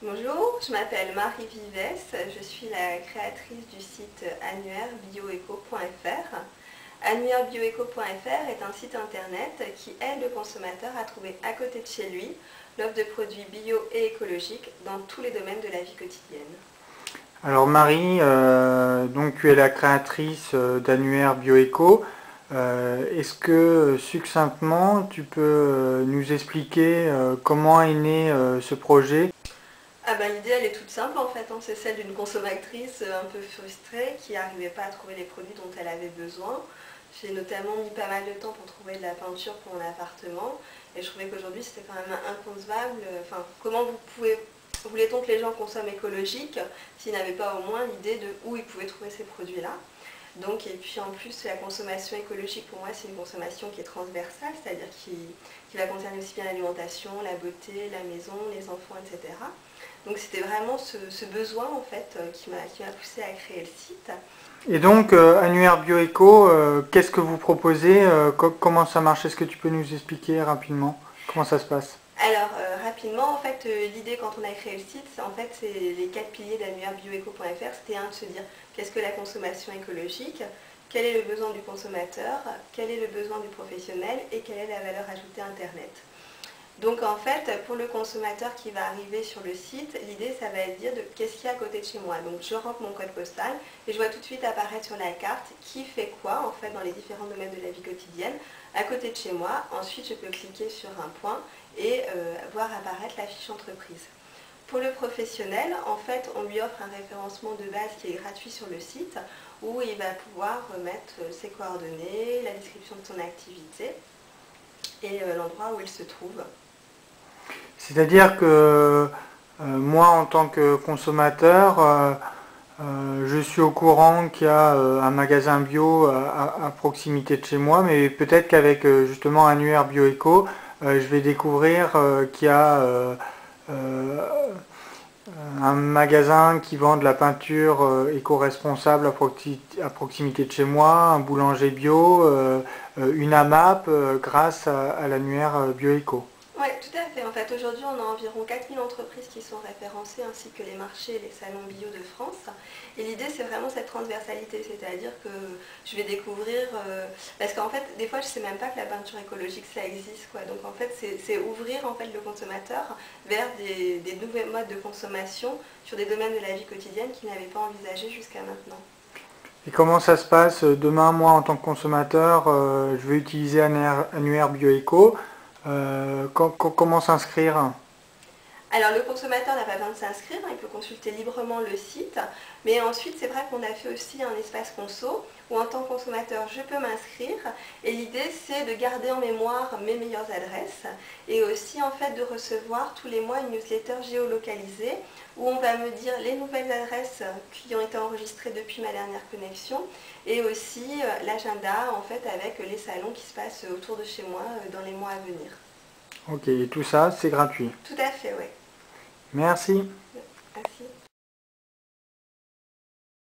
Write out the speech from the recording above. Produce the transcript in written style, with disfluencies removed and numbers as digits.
Bonjour, je m'appelle Marie Vivès, je suis la créatrice du site annuairebioeco.fr. Annuairebioeco.fr est un site internet qui aide le consommateur à trouver à côté de chez lui l'offre de produits bio et écologiques dans tous les domaines de la vie quotidienne. Alors Marie, donc tu es la créatrice d'Annuaire Bioéco. Est-ce que succinctement tu peux nous expliquer comment est né ce projet? L'idée elle est toute simple en fait, c'est celle d'une consommatrice un peu frustrée qui n'arrivait pas à trouver les produits dont elle avait besoin. J'ai notamment mis pas mal de temps pour trouver de la peinture pour mon appartement et je trouvais qu'aujourd'hui c'était quand même inconcevable. Comment voulait-on que les gens consomment écologique s'ils n'avaient pas au moins l'idée de où ils pouvaient trouver ces produits-là? Donc, et puis en plus, la consommation écologique, pour moi, c'est une consommation qui est transversale, c'est-à-dire qui va concerner aussi bien l'alimentation, la beauté, la maison, les enfants, etc. Donc c'était vraiment ce besoin en fait qui m'a poussé à créer le site. Et donc Annuaire Bioéco, qu'est-ce que vous proposez? Comment ça marche? Est-ce que tu peux nous expliquer rapidement comment ça se passe? Alors rapidement, en fait, l'idée quand on a créé le site, c'est les 4 piliers d'annuairebioeco.fr, c'était de se dire qu'est-ce que la consommation écologique, quel est le besoin du consommateur, quel est le besoin du professionnel et quelle est la valeur ajoutée Internet. Donc en fait, pour le consommateur qui va arriver sur le site, l'idée ça va être de dire qu'est-ce qu'il y a à côté de chez moi. Donc je rentre mon code postal et je vois tout de suite apparaître sur la carte qui fait quoi en fait dans les différents domaines de la vie quotidienne à côté de chez moi. Ensuite je peux cliquer sur un point et voir apparaître la fiche entreprise. Pour le professionnel, en fait, on lui offre un référencement de base qui est gratuit sur le site où il va pouvoir mettre ses coordonnées, la description de son activité et l'endroit où il se trouve. C'est-à-dire que moi en tant que consommateur, je suis au courant qu'il y a un magasin bio à proximité de chez moi, mais peut-être qu'avec justement Annuaire Bioéco, je vais découvrir qu'il y a un magasin qui vend de la peinture éco-responsable à proximité de chez moi, un boulanger bio, une AMAP grâce à l'annuaire Bioéco. Oui, tout à fait. En fait, aujourd'hui, on a environ 4000 entreprises qui sont référencées, ainsi que les marchés et les salons bio de France. Et l'idée, c'est vraiment cette transversalité, c'est-à-dire que je vais découvrir... parce qu'en fait, des fois, je ne sais même pas que la peinture écologique, ça existe, quoi. Donc, en fait, c'est ouvrir en fait, le consommateur vers des nouveaux modes de consommation sur des domaines de la vie quotidienne qu'il n'avait pas envisagé jusqu'à maintenant. Et comment ça se passe demain, moi en tant que consommateur, je vais utiliser Annuaire Bioéco. Comment s'inscrire? Alors le consommateur n'a pas besoin de s'inscrire, il peut consulter librement le site, mais ensuite c'est vrai qu'on a fait aussi un espace conso où en tant que consommateur je peux m'inscrire et l'idée c'est de garder en mémoire mes meilleures adresses et aussi en fait de recevoir tous les mois une newsletter géolocalisée où on va me dire les nouvelles adresses qui ont été enregistrées depuis ma dernière connexion et aussi l'agenda en fait avec les salons qui se passent autour de chez moi dans les mois à venir. Ok, et tout ça, c'est gratuit. Tout à fait, oui. Merci. Merci.